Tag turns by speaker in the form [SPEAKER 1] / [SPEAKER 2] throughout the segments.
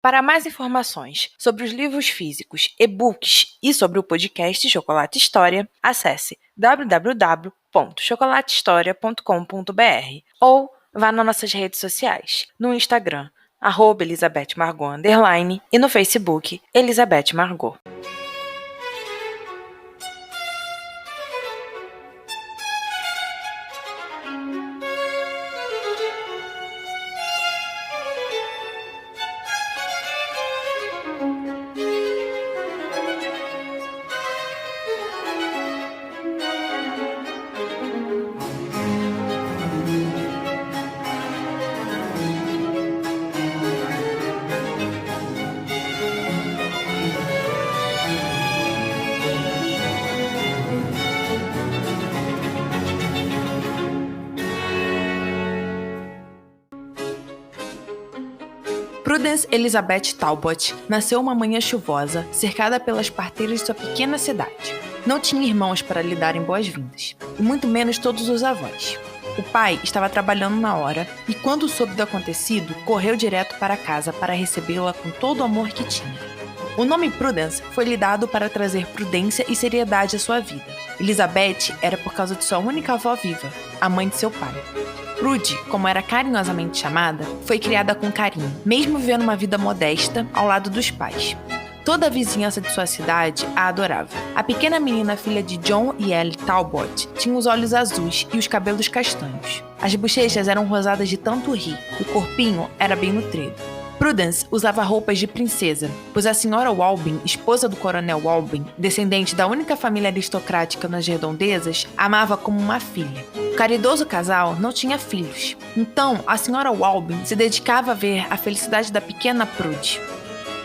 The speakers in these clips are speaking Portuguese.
[SPEAKER 1] Para mais informações sobre os livros físicos, e-books e sobre o podcast Chocolate História, acesse www.chocolatehistoria.com.br ou vá nas nossas redes sociais, no Instagram, @ElizabethMargot_, e no Facebook, Elizabeth Margot. Prudence Elizabeth Talbot nasceu uma manhã chuvosa, cercada pelas parteiras de sua pequena cidade. Não tinha irmãos para lhe darem boas-vindas, e muito menos todos os avós. O pai estava trabalhando na hora e, quando soube do acontecido, correu direto para casa para recebê-la com todo o amor que tinha. O nome Prudence foi lhe dado para trazer prudência e seriedade à sua vida. Elizabeth era por causa de sua única avó viva, a mãe de seu pai. Prudy, como era carinhosamente chamada, foi criada com carinho, mesmo vivendo uma vida modesta ao lado dos pais. Toda a vizinhança de sua cidade a adorava. A pequena menina filha de John e Ellie Talbot tinha os olhos azuis e os cabelos castanhos. As bochechas eram rosadas de tanto rir, o corpinho era bem nutrido. Prudence usava roupas de princesa, pois a senhora Walbin, esposa do coronel Walbin, descendente da única família aristocrática nas redondezas, amava como uma filha. O caridoso casal não tinha filhos, então a senhora Walbin se dedicava a ver a felicidade da pequena Prudy.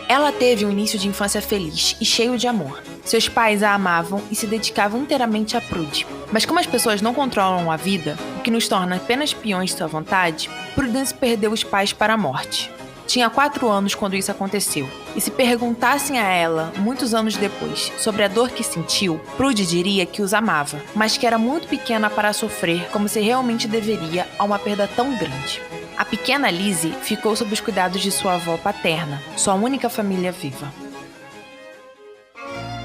[SPEAKER 1] Ela teve um início de infância feliz e cheio de amor. Seus pais a amavam e se dedicavam inteiramente a Prudy. Mas como as pessoas não controlam a vida, o que nos torna apenas peões de sua vontade, Prudence perdeu os pais para a morte. Tinha 4 anos quando isso aconteceu, e se perguntassem a ela, muitos anos depois, sobre a dor que sentiu, Prudy diria que os amava, mas que era muito pequena para sofrer como se realmente deveria a uma perda tão grande. A pequena Lizzie ficou sob os cuidados de sua avó paterna, sua única família viva.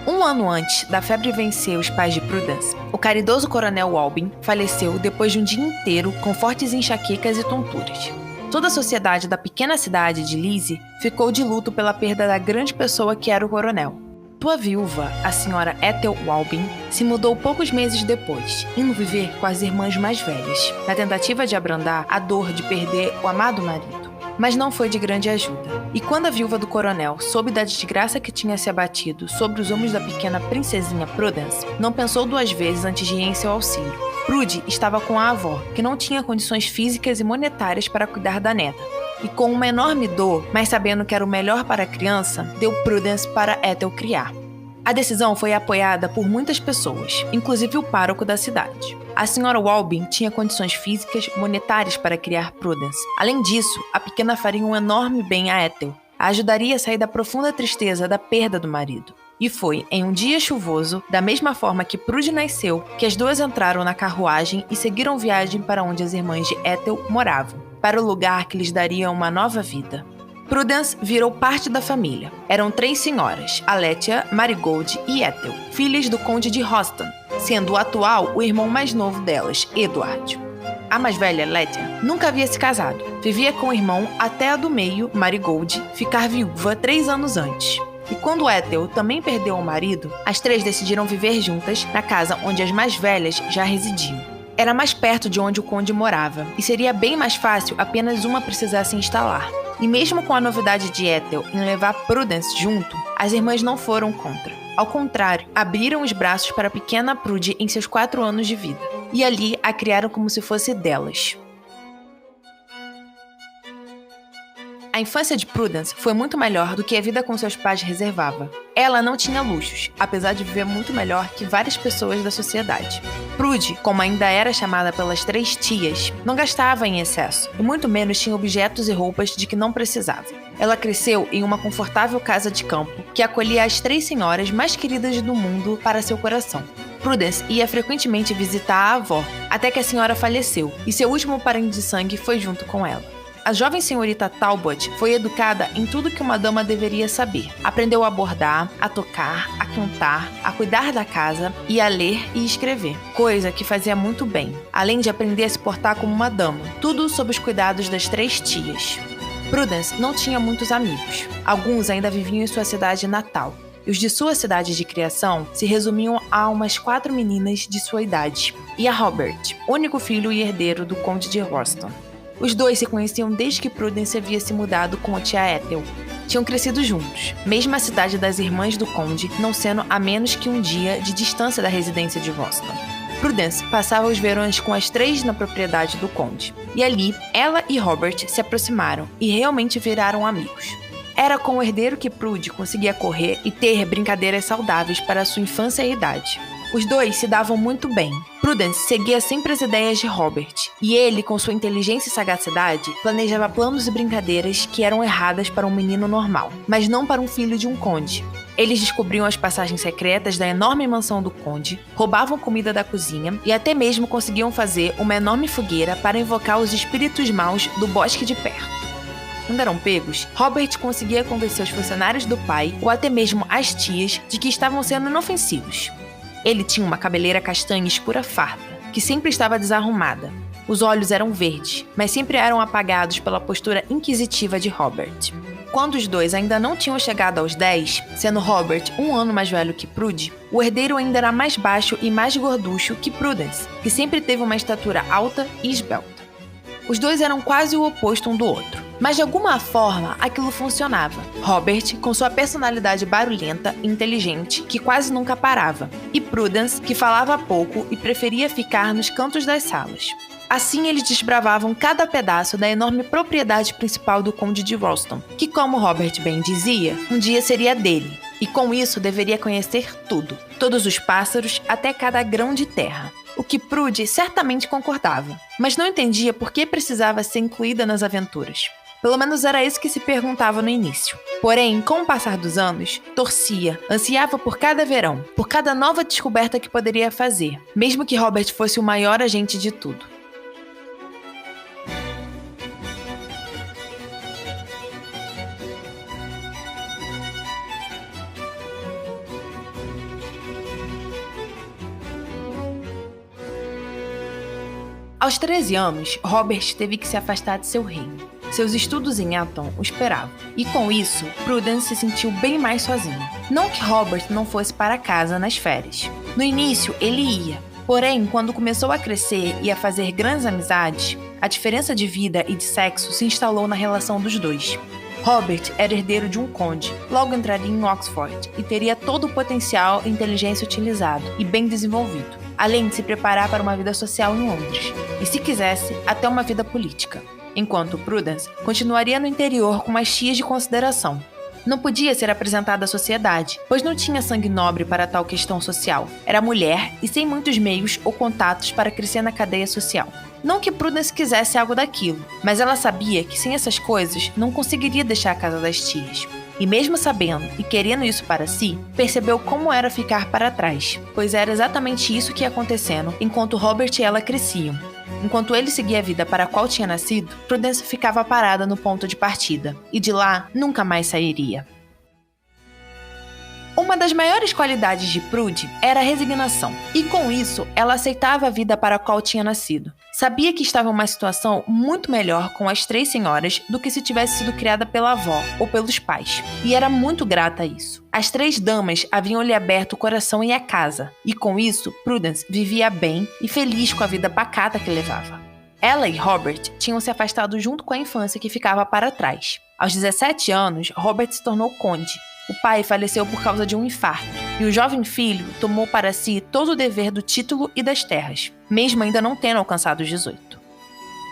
[SPEAKER 1] Um ano antes da febre vencer os pais de Prudence, o caridoso coronel Walbin faleceu depois de um dia inteiro com fortes enxaquecas e tonturas. Toda a sociedade da pequena cidade de Lizzie ficou de luto pela perda da grande pessoa que era o coronel. Sua viúva, a senhora Ethel Walbin, se mudou poucos meses depois, indo viver com as irmãs mais velhas, na tentativa de abrandar a dor de perder o amado marido. Mas não foi de grande ajuda. E quando a viúva do coronel soube da desgraça que tinha se abatido sobre os ombros da pequena princesinha Prudence, não pensou 2 vezes antes de ir em seu auxílio. Prudy estava com a avó, que não tinha condições físicas e monetárias para cuidar da neta. E com uma enorme dor, mas sabendo que era o melhor para a criança, deu Prudence para Ethel criar. A decisão foi apoiada por muitas pessoas, inclusive o pároco da cidade. A senhora Walbin tinha condições físicas e monetárias para criar Prudence. Além disso, a pequena faria um enorme bem a Ethel. A ajudaria a sair da profunda tristeza da perda do marido. E foi em um dia chuvoso, da mesma forma que Prudy nasceu, que as duas entraram na carruagem e seguiram viagem para onde as irmãs de Ethel moravam, para o lugar que lhes daria uma nova vida. Prudence virou parte da família. Eram 3 senhoras, Aletia, Marigold e Ethel, filhas do conde de Hoston, sendo o atual o irmão mais novo delas, Edward. A mais velha, Letia, nunca havia se casado. Vivia com o irmão até a do meio, Marigold, ficar viúva 3 anos antes. E quando Ethel também perdeu o marido, as 3 decidiram viver juntas na casa onde as mais velhas já residiam. Era mais perto de onde o conde morava, e seria bem mais fácil apenas uma precisar se instalar. E mesmo com a novidade de Ethel em levar Prudence junto, as irmãs não foram contra. Ao contrário, abriram os braços para a pequena Prudy em seus 4 anos de vida, e ali a criaram como se fosse delas. A infância de Prudence foi muito melhor do que a vida com seus pais reservava. Ela não tinha luxos, apesar de viver muito melhor que várias pessoas da sociedade. Prudy, como ainda era chamada pelas 3 tias, não gastava em excesso, e muito menos tinha objetos e roupas de que não precisava. Ela cresceu em uma confortável casa de campo, que acolhia as 3 senhoras mais queridas do mundo para seu coração. Prudence ia frequentemente visitar a avó, até que a senhora faleceu, e seu último parente de sangue foi junto com ela. A jovem senhorita Talbot foi educada em tudo que uma dama deveria saber. Aprendeu a bordar, a tocar, a cantar, a cuidar da casa e a ler e escrever, coisa que fazia muito bem, além de aprender a se portar como uma dama, tudo sob os cuidados das 3 tias. Prudence não tinha muitos amigos. Alguns ainda viviam em sua cidade natal, e os de sua cidade de criação se resumiam a umas 4 meninas de sua idade, e a Robert, único filho e herdeiro do conde de Roston. Os dois se conheciam desde que Prudence havia se mudado com a tia Ethel. Tinham crescido juntos, mesmo a cidade das irmãs do conde não sendo a menos que um dia de distância da residência de Roston. Prudence passava os verões com as 3 na propriedade do conde, e ali ela e Robert se aproximaram e realmente viraram amigos. Era com o herdeiro que Prude conseguia correr e ter brincadeiras saudáveis para sua infância e idade. Os dois se davam muito bem. Prudence seguia sempre as ideias de Robert, e ele, com sua inteligência e sagacidade, planejava planos e brincadeiras que eram erradas para um menino normal, mas não para um filho de um conde. Eles descobriam as passagens secretas da enorme mansão do conde, roubavam comida da cozinha e até mesmo conseguiam fazer uma enorme fogueira para invocar os espíritos maus do bosque de perto. Quando eram pegos, Robert conseguia convencer os funcionários do pai ou até mesmo as tias de que estavam sendo inofensivos. Ele tinha uma cabeleira castanha escura farta, que sempre estava desarrumada. Os olhos eram verdes, mas sempre eram apagados pela postura inquisitiva de Robert. Quando os dois ainda não tinham chegado aos 10, sendo Robert 1 ano mais velho que Prude, o herdeiro ainda era mais baixo e mais gorducho que Prudence, que sempre teve uma estatura alta e esbelta. Os dois eram quase o oposto um do outro, mas de alguma forma aquilo funcionava. Robert, com sua personalidade barulhenta e inteligente, que quase nunca parava, e Prudence, que falava pouco e preferia ficar nos cantos das salas. Assim eles desbravavam cada pedaço da enorme propriedade principal do conde de Roston, que, como Robert bem dizia, um dia seria dele, e com isso deveria conhecer tudo, todos os pássaros, até cada grão de terra. O que Prude certamente concordava, mas não entendia por que precisava ser incluída nas aventuras. Pelo menos era isso que se perguntava no início. Porém, com o passar dos anos, torcia, ansiava por cada verão, por cada nova descoberta que poderia fazer, mesmo que Robert fosse o maior agente de tudo. Aos 13 anos, Robert teve que se afastar de seu reino. Seus estudos em Eton o esperavam, e com isso, Prudence se sentiu bem mais sozinha. Não que Robert não fosse para casa nas férias. No início, ele ia. Porém, quando começou a crescer e a fazer grandes amizades, a diferença de vida e de sexo se instalou na relação dos dois. Robert era herdeiro de um conde, logo entraria em Oxford e teria todo o potencial e inteligência utilizado e bem desenvolvido, além de se preparar para uma vida social em Londres, e se quisesse, até uma vida política. Enquanto Prudence continuaria no interior com mais tias de consideração. Não podia ser apresentada à sociedade, pois não tinha sangue nobre para tal questão social. Era mulher e sem muitos meios ou contatos para crescer na cadeia social. Não que Prudence quisesse algo daquilo, mas ela sabia que sem essas coisas não conseguiria deixar a casa das tias. E mesmo sabendo e querendo isso para si, percebeu como era ficar para trás, pois era exatamente isso que ia acontecendo enquanto Robert e ela cresciam. Enquanto ele seguia a vida para a qual tinha nascido, Prudence ficava parada no ponto de partida, e de lá nunca mais sairia. Uma das maiores qualidades de Prude era a resignação, e com isso ela aceitava a vida para a qual tinha nascido. Sabia que estava em uma situação muito melhor com as 3 senhoras do que se tivesse sido criada pela avó ou pelos pais, e era muito grata a isso. As 3 damas haviam-lhe aberto o coração e a casa, e com isso Prudence vivia bem e feliz com a vida pacata que levava. Ela e Robert tinham se afastado junto com a infância que ficava para trás. Aos 17 anos, Robert se tornou conde. O pai faleceu por causa de um infarto, e o jovem filho tomou para si todo o dever do título e das terras, mesmo ainda não tendo alcançado os 18.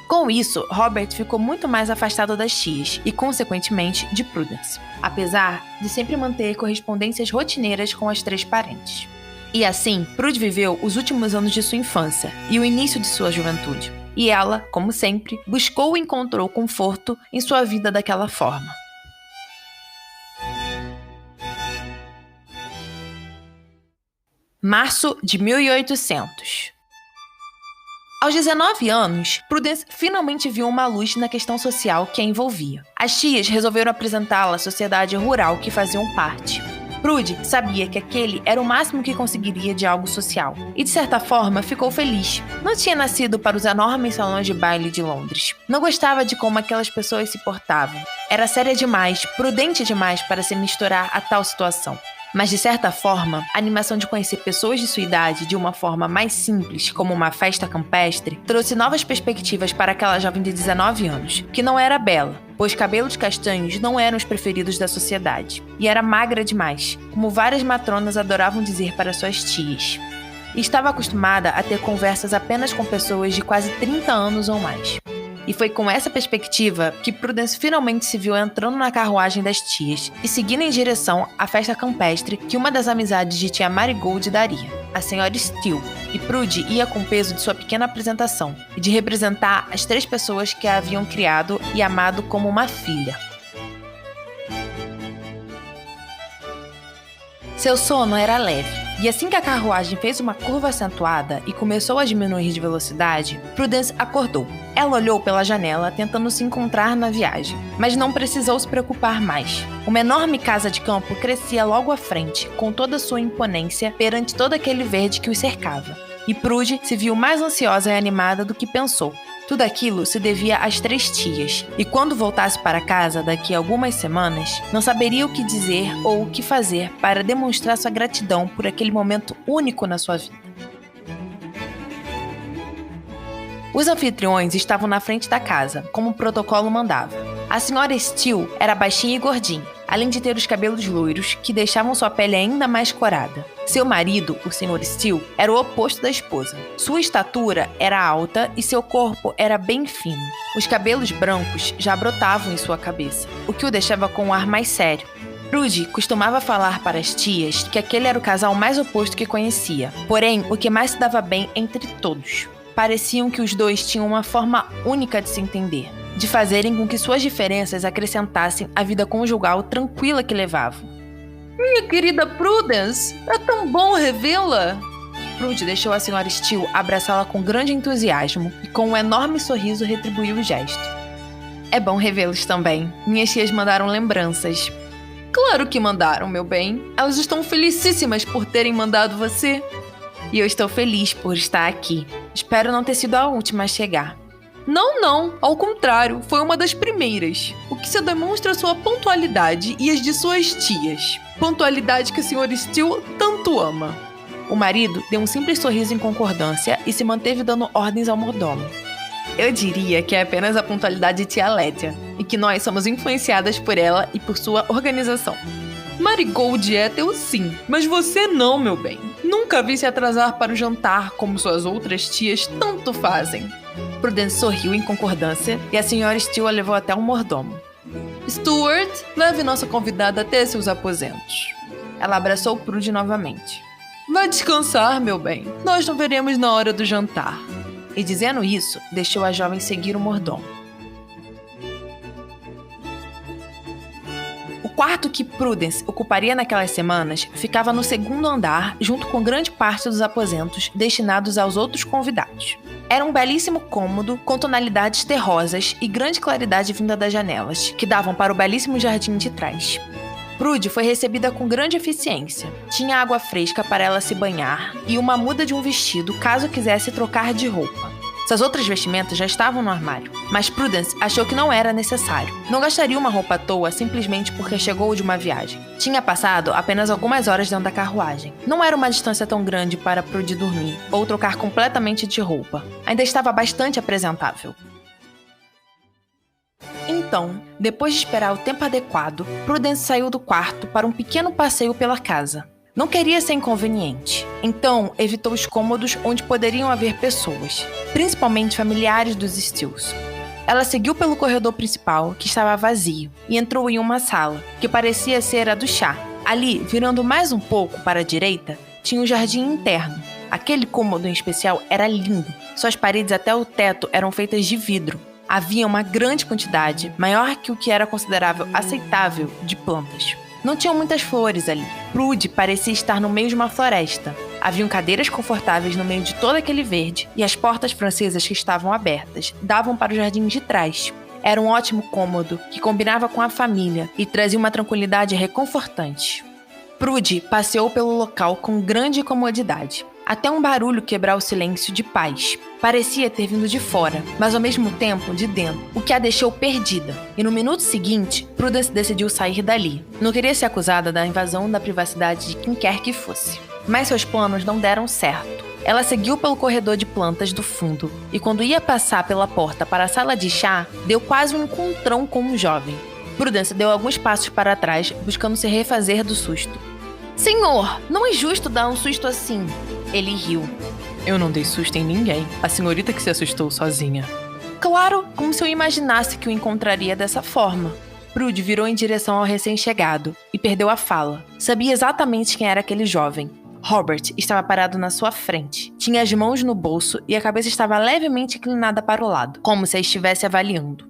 [SPEAKER 1] Com isso, Robert ficou muito mais afastado das tias e, consequentemente, de Prudence, apesar de sempre manter correspondências rotineiras com as 3 parentes. E assim, Prude viveu os últimos anos de sua infância e o início de sua juventude, e ela, como sempre, buscou e encontrou conforto em sua vida daquela forma. Março de 1800. Aos 19 anos, Prudence finalmente viu uma luz na questão social que a envolvia. As tias resolveram apresentá-la à sociedade rural que faziam parte. Prudy sabia que aquele era o máximo que conseguiria de algo social, e de certa forma ficou feliz. Não tinha nascido para os enormes salões de baile de Londres. Não gostava de como aquelas pessoas se portavam. Era séria demais, prudente demais para se misturar a tal situação. Mas, de certa forma, a animação de conhecer pessoas de sua idade de uma forma mais simples, como uma festa campestre, trouxe novas perspectivas para aquela jovem de 19 anos, que não era bela, pois cabelos castanhos não eram os preferidos da sociedade, e era magra demais, como várias matronas adoravam dizer para suas tias. E estava acostumada a ter conversas apenas com pessoas de quase 30 anos ou mais. E foi com essa perspectiva que Prudence finalmente se viu entrando na carruagem das tias e seguindo em direção à festa campestre que uma das amizades de tia Marigold daria, a senhora Steele. E Prudy ia com o peso de sua pequena apresentação e de representar as 3 pessoas que a haviam criado e amado como uma filha. Seu sono era leve, e assim que a carruagem fez uma curva acentuada e começou a diminuir de velocidade, Prudence acordou. Ela olhou pela janela, tentando se encontrar na viagem, mas não precisou se preocupar mais. Uma enorme casa de campo crescia logo à frente, com toda a sua imponência perante todo aquele verde que os cercava. E Prudy se viu mais ansiosa e animada do que pensou. Tudo aquilo se devia às 3 tias, e quando voltasse para casa daqui a algumas semanas, não saberia o que dizer ou o que fazer para demonstrar sua gratidão por aquele momento único na sua vida. Os anfitriões estavam na frente da casa, como o protocolo mandava. A senhora Steele era baixinha e gordinha, além de ter os cabelos loiros, que deixavam sua pele ainda mais corada. Seu marido, o Sr. Steele, era o oposto da esposa. Sua estatura era alta e seu corpo era bem fino. Os cabelos brancos já brotavam em sua cabeça, o que o deixava com um ar mais sério. Prudy costumava falar para as tias que aquele era o casal mais oposto que conhecia, porém, o que mais se dava bem entre todos. Pareciam que os dois tinham uma forma única de se entender, de fazerem com que suas diferenças acrescentassem à vida conjugal tranquila que levavam. Minha querida Prudence, é tão bom revê-la! Prudy deixou a senhora Steele abraçá-la com grande entusiasmo e com um enorme sorriso retribuiu o gesto. É bom revê-los também. Minhas tias mandaram lembranças. Claro que mandaram, meu bem. Elas estão felicíssimas por terem mandado você. E eu estou feliz por estar aqui. Espero não ter sido a última a chegar. Não, ao contrário, foi uma das primeiras. O que se demonstra sua pontualidade e as de suas tias. Pontualidade que a senhora Steele tanto ama. O marido deu um simples sorriso em concordância e se manteve dando ordens ao mordomo. Eu diria que é apenas a pontualidade de tia Lédia, e que nós somos influenciadas por ela e por sua organização. Marigold é teu sim, mas você não, meu bem. Nunca vi se atrasar para o jantar como suas outras tias tanto fazem. Prudence sorriu em concordância e a senhora Steele a levou até um mordomo. Stuart, leve nossa convidada até seus aposentos. Ela abraçou Prudy novamente. Vá descansar, meu bem. Nós não veremos na hora do jantar. E dizendo isso, deixou a jovem seguir o mordomo. O quarto que Prudence ocuparia naquelas semanas ficava no 2º andar, junto com grande parte dos aposentos destinados aos outros convidados. Era um belíssimo cômodo com tonalidades terrosas e grande claridade vinda das janelas, que davam para o belíssimo jardim de trás. Prudy foi recebida com grande eficiência. Tinha água fresca para ela se banhar e uma muda de um vestido caso quisesse trocar de roupa. Suas outras vestimentas já estavam no armário, mas Prudence achou que não era necessário. Não gastaria uma roupa à toa simplesmente porque chegou de uma viagem. Tinha passado apenas algumas horas dentro da carruagem. Não era uma distância tão grande para Prudy dormir ou trocar completamente de roupa. Ainda estava bastante apresentável. Então, depois de esperar o tempo adequado, Prudence saiu do quarto para um pequeno passeio pela casa. Não queria ser inconveniente, então evitou os cômodos onde poderiam haver pessoas, principalmente familiares dos Steeles. Ela seguiu pelo corredor principal, que estava vazio, e entrou em uma sala, que parecia ser a do chá. Ali, virando mais um pouco para a direita, tinha um jardim interno. Aquele cômodo em especial era lindo. Suas paredes até o teto eram feitas de vidro. Havia uma grande quantidade, maior que o que era considerável aceitável, de plantas. Não tinham muitas flores ali. Prudy parecia estar no meio de uma floresta. Haviam cadeiras confortáveis no meio de todo aquele verde e as portas francesas que estavam abertas davam para o jardim de trás. Era um ótimo cômodo que combinava com a família e trazia uma tranquilidade reconfortante. Prudy passeou pelo local com grande comodidade, até um barulho quebrar o silêncio de paz. Parecia ter vindo de fora, mas ao mesmo tempo de dentro, o que a deixou perdida. E no minuto seguinte, Prudence decidiu sair dali. Não queria ser acusada da invasão da privacidade de quem quer que fosse. Mas seus planos não deram certo. Ela seguiu pelo corredor de plantas do fundo, e quando ia passar pela porta para a sala de chá, deu quase um encontrão com um jovem. Prudence deu alguns passos para trás, buscando se refazer do susto. Senhor, não é justo dar um susto assim. Ele riu. Eu não dei susto em ninguém. A senhorita que se assustou sozinha. Claro, como se eu imaginasse que o encontraria dessa forma. Prudy virou em direção ao recém-chegado e perdeu a fala. Sabia exatamente quem era aquele jovem. Robert estava parado na sua frente. Tinha as mãos no bolso e a cabeça estava levemente inclinada para o lado, como se a estivesse avaliando.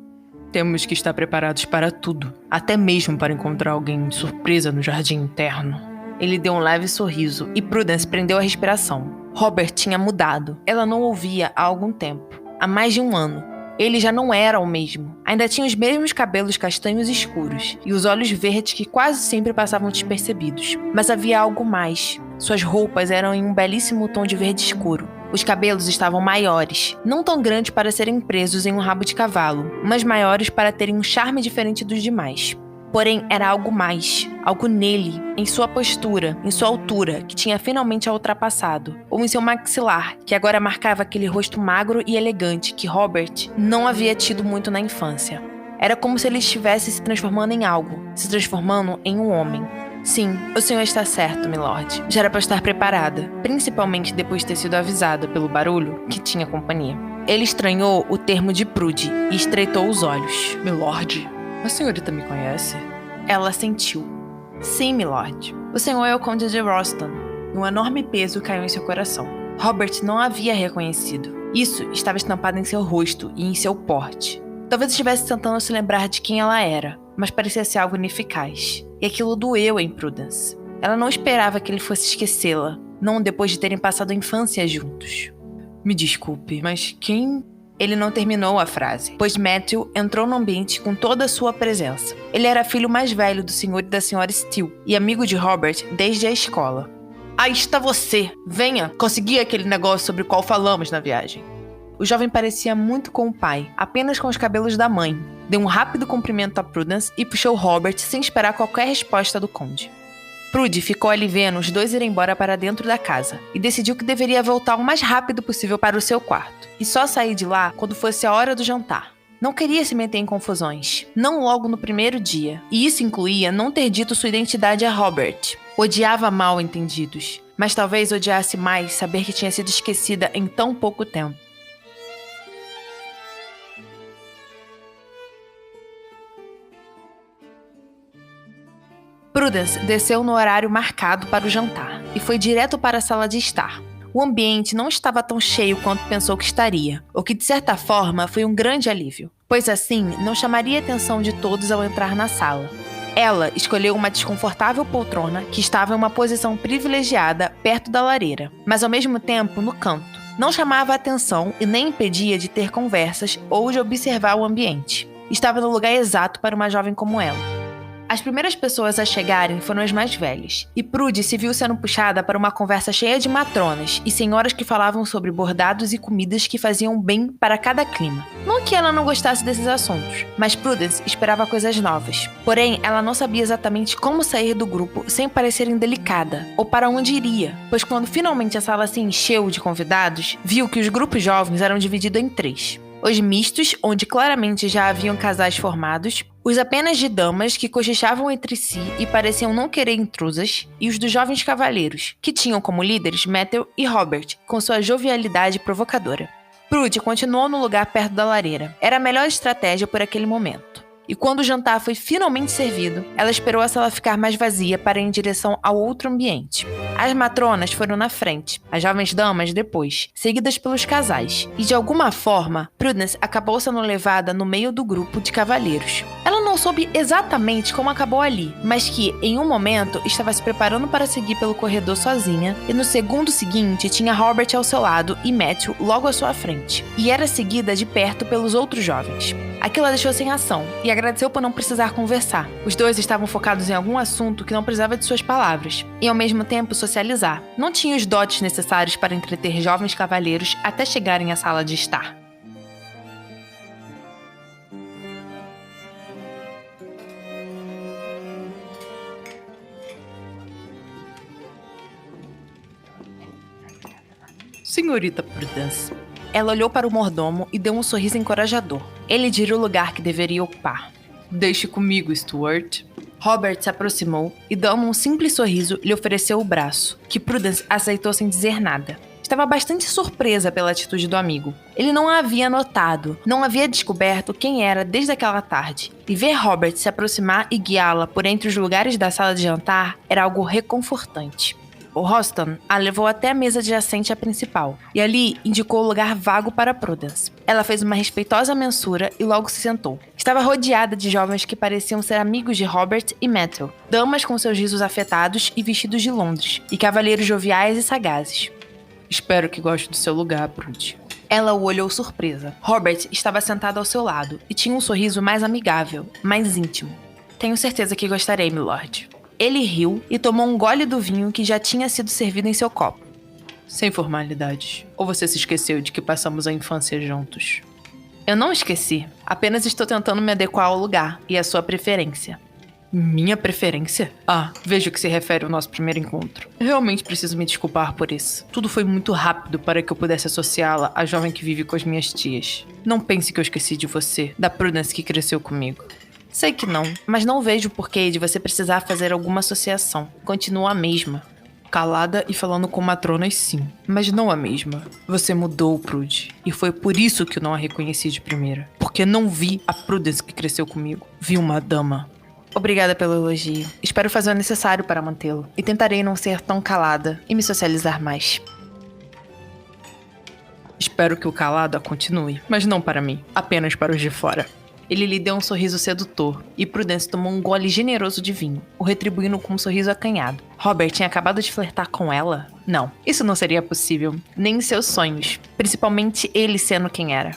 [SPEAKER 1] Temos que estar preparados para tudo, até mesmo para encontrar alguém de surpresa no jardim interno. Ele deu um leve sorriso e Prudence prendeu a respiração. Robert tinha mudado. Ela não o ouvia há algum tempo. Há mais de um ano. Ele já não era o mesmo. Ainda tinha os mesmos cabelos castanhos escuros e os olhos verdes que quase sempre passavam despercebidos. Mas havia algo mais. Suas roupas eram em um belíssimo tom de verde escuro. Os cabelos estavam maiores, não tão grandes para serem presos em um rabo de cavalo, mas maiores para terem um charme diferente dos demais. Porém, era algo mais, algo nele, em sua postura, em sua altura, que tinha finalmente a ultrapassado, ou em seu maxilar, que agora marcava aquele rosto magro e elegante que Robert não havia tido muito na infância. Era como se ele estivesse se transformando em algo, se transformando em um homem. Sim, o senhor está certo, milord. Já era para estar preparada, principalmente depois de ter sido avisada pelo barulho que tinha companhia. Ele estranhou o termo de Prudy e estreitou os olhos. Milord, a senhorita me conhece? Ela sentiu. Sim, milord. O senhor é o conde de Roston. Um enorme peso caiu em seu coração. Robert não a havia reconhecido. Isso estava estampado em seu rosto e em seu porte. Talvez estivesse tentando se lembrar de quem ela era, mas parecia ser algo ineficaz. E aquilo doeu em Prudence. Ela não esperava que ele fosse esquecê-la, não depois de terem passado a infância juntos. Me desculpe, mas quem... Ele não terminou a frase, pois Matthew entrou no ambiente com toda a sua presença. Ele era filho mais velho do senhor e da senhora Steele e amigo de Robert desde a escola. Aí está você! Venha! Consegui aquele negócio sobre o qual falamos na viagem. O jovem parecia muito com o pai, apenas com os cabelos da mãe. Deu um rápido cumprimento a Prudence e puxou Robert sem esperar qualquer resposta do conde. Prudy ficou ali vendo os dois irem embora para dentro da casa e decidiu que deveria voltar o mais rápido possível para o seu quarto e só sair de lá quando fosse a hora do jantar. Não queria se meter em confusões, não logo no primeiro dia, e isso incluía não ter dito sua identidade a Robert. Odiava mal entendidos, mas talvez odiasse mais saber que tinha sido esquecida em tão pouco tempo. Prudence desceu no horário marcado para o jantar e foi direto para a sala de estar. O ambiente não estava tão cheio quanto pensou que estaria, o que de certa forma foi um grande alívio, pois assim não chamaria a atenção de todos ao entrar na sala. Ela escolheu uma desconfortável poltrona que estava em uma posição privilegiada perto da lareira, mas ao mesmo tempo no canto. Não chamava a atenção e nem impedia de ter conversas ou de observar o ambiente. Estava no lugar exato para uma jovem como ela. As primeiras pessoas a chegarem foram as mais velhas, e Prudy se viu sendo puxada para uma conversa cheia de matronas e senhoras que falavam sobre bordados e comidas que faziam bem para cada clima. Não que ela não gostasse desses assuntos, mas Prudence esperava coisas novas. Porém, ela não sabia exatamente como sair do grupo sem parecer indelicada, ou para onde iria, pois quando finalmente a sala se encheu de convidados, viu que os grupos jovens eram divididos em 3. Os mistos, onde claramente já haviam casais formados, os apenas de damas que cochichavam entre si e pareciam não querer intrusas, e os dos jovens cavaleiros, que tinham como líderes Matthew e Robert, com sua jovialidade provocadora. Prudy continuou no lugar perto da lareira. Era a melhor estratégia por aquele momento. E quando o jantar foi finalmente servido, ela esperou a sala ficar mais vazia para ir em direção ao outro ambiente. As matronas foram na frente, as jovens damas depois, seguidas pelos casais. E de alguma forma, Prudence acabou sendo levada no meio do grupo de cavalheiros. Ela não soube exatamente como acabou ali, mas que, em um momento, estava se preparando para seguir pelo corredor sozinha, e no segundo seguinte tinha Robert ao seu lado e Matthew logo à sua frente. E era seguida de perto pelos outros jovens. Aquilo a deixou sem ação, e agradeceu por não precisar conversar. Os dois estavam focados em algum assunto que não precisava de suas palavras, e ao mesmo tempo socializar. Não tinha os dotes necessários para entreter jovens cavalheiros até chegarem à sala de estar. Senhorita Prudence. Ela olhou para o mordomo e deu um sorriso encorajador. Ele diriu o lugar que deveria ocupar. Deixe comigo, Stuart. Robert se aproximou e, dando um simples sorriso, lhe ofereceu o braço, que Prudence aceitou sem dizer nada. Estava bastante surpresa pela atitude do amigo. Ele não a havia notado, não havia descoberto quem era desde aquela tarde. E ver Robert se aproximar e guiá-la por entre os lugares da sala de jantar era algo reconfortante. O Roston a levou até a mesa adjacente à principal, e ali indicou o lugar vago para Prudence. Ela fez uma respeitosa mensura e logo se sentou. Estava rodeada de jovens que pareciam ser amigos de Robert e Matthew, damas com seus risos afetados e vestidos de Londres, e cavalheiros joviais e sagazes. Espero que goste do seu lugar, Prude. Ela o olhou surpresa. Robert estava sentado ao seu lado e tinha um sorriso mais amigável, mais íntimo. Tenho certeza que gostarei, milord. Ele riu e tomou um gole do vinho que já tinha sido servido em seu copo. Sem formalidades. Ou você se esqueceu de que passamos a infância juntos? Eu não esqueci. Apenas estou tentando me adequar ao lugar e à sua preferência. Minha preferência? Ah, vejo que se refere ao nosso primeiro encontro. Eu realmente preciso me desculpar por isso. Tudo foi muito rápido para que eu pudesse associá-la à jovem que vive com as minhas tias. Não pense que eu esqueci de você, da Prudence que cresceu comigo. Sei que não, mas não vejo o porquê de você precisar fazer alguma associação. Continua a mesma. Calada e falando com matronas, sim, mas não a mesma. Você mudou, Prude, e foi por isso que eu não a reconheci de primeira. Porque não vi a Prudence que cresceu comigo. Vi uma dama. Obrigada pelo elogio. Espero fazer o necessário para mantê-lo. E tentarei não ser tão calada e me socializar mais. Espero que o calado a continue, mas não para mim, apenas para os de fora. Ele lhe deu um sorriso sedutor, e Prudence tomou um gole generoso de vinho, o retribuindo com um sorriso acanhado. Robert tinha acabado de flertar com ela? Não, isso não seria possível, nem em seus sonhos, principalmente ele sendo quem era.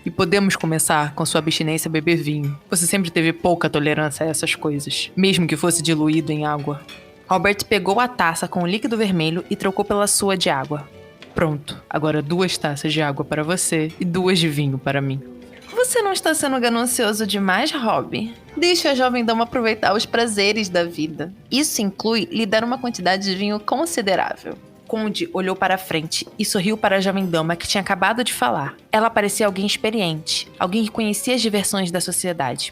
[SPEAKER 1] E podemos começar com sua abstinência a beber vinho. Você sempre teve pouca tolerância a essas coisas, mesmo que fosse diluído em água. Robert pegou a taça com o líquido vermelho e trocou pela sua de água. Pronto, agora 2 taças de água para você e 2 de vinho para mim. Você não está sendo ganancioso demais, Rob? Deixe a jovem dama aproveitar os prazeres da vida. Isso inclui lhe dar uma quantidade de vinho considerável. Conde olhou para a frente e sorriu para a jovem dama que tinha acabado de falar. Ela parecia alguém experiente, alguém que conhecia as diversões da sociedade.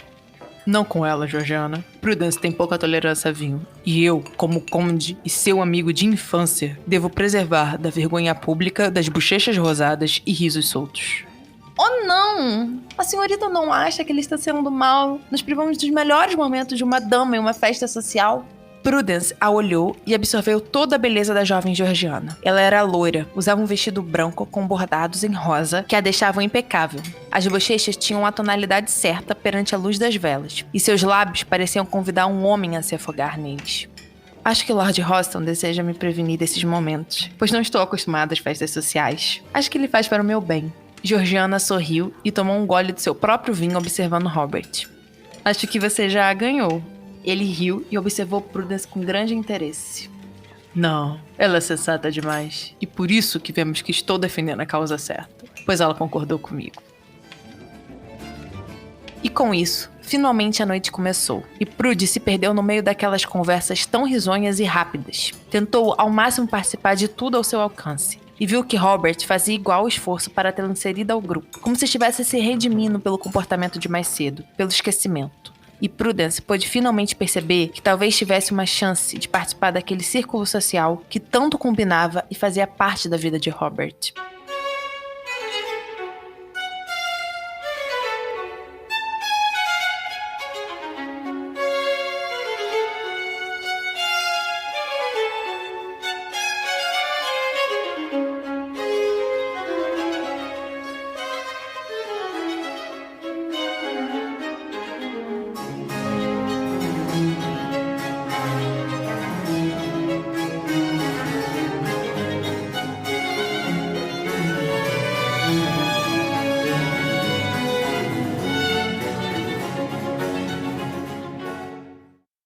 [SPEAKER 1] Não com ela, Georgiana. Prudence tem pouca tolerância a vinho. E eu, como conde e seu amigo de infância, devo preservar da vergonha pública, das bochechas rosadas e risos soltos. Oh, não! A senhorita não acha que ele está sendo mal? Nos privamos dos melhores momentos de uma dama em uma festa social? Prudence a olhou e absorveu toda a beleza da jovem georgiana. Ela era loira, usava um vestido branco com bordados em rosa que a deixavam impecável. As bochechas tinham a tonalidade certa perante a luz das velas, e seus lábios pareciam convidar um homem a se afogar neles. Acho que Lord Roston deseja me prevenir desses momentos, pois não estou acostumada às festas sociais. Acho que ele faz para o meu bem. Georgiana sorriu e tomou um gole do seu próprio vinho observando Robert. Acho que você já a ganhou. Ele riu e observou Prudence com grande interesse. Não, ela é sensata demais. E por isso que vemos que estou defendendo a causa certa, pois ela concordou comigo. E com isso, finalmente a noite começou. E Prude se perdeu no meio daquelas conversas tão risonhas e rápidas. Tentou ao máximo participar de tudo ao seu alcance. E viu que Robert fazia igual esforço para tê-la inserida ao grupo, como se estivesse se redimindo pelo comportamento de mais cedo, pelo esquecimento. E Prudence pôde finalmente perceber que talvez tivesse uma chance de participar daquele círculo social que tanto combinava e fazia parte da vida de Robert.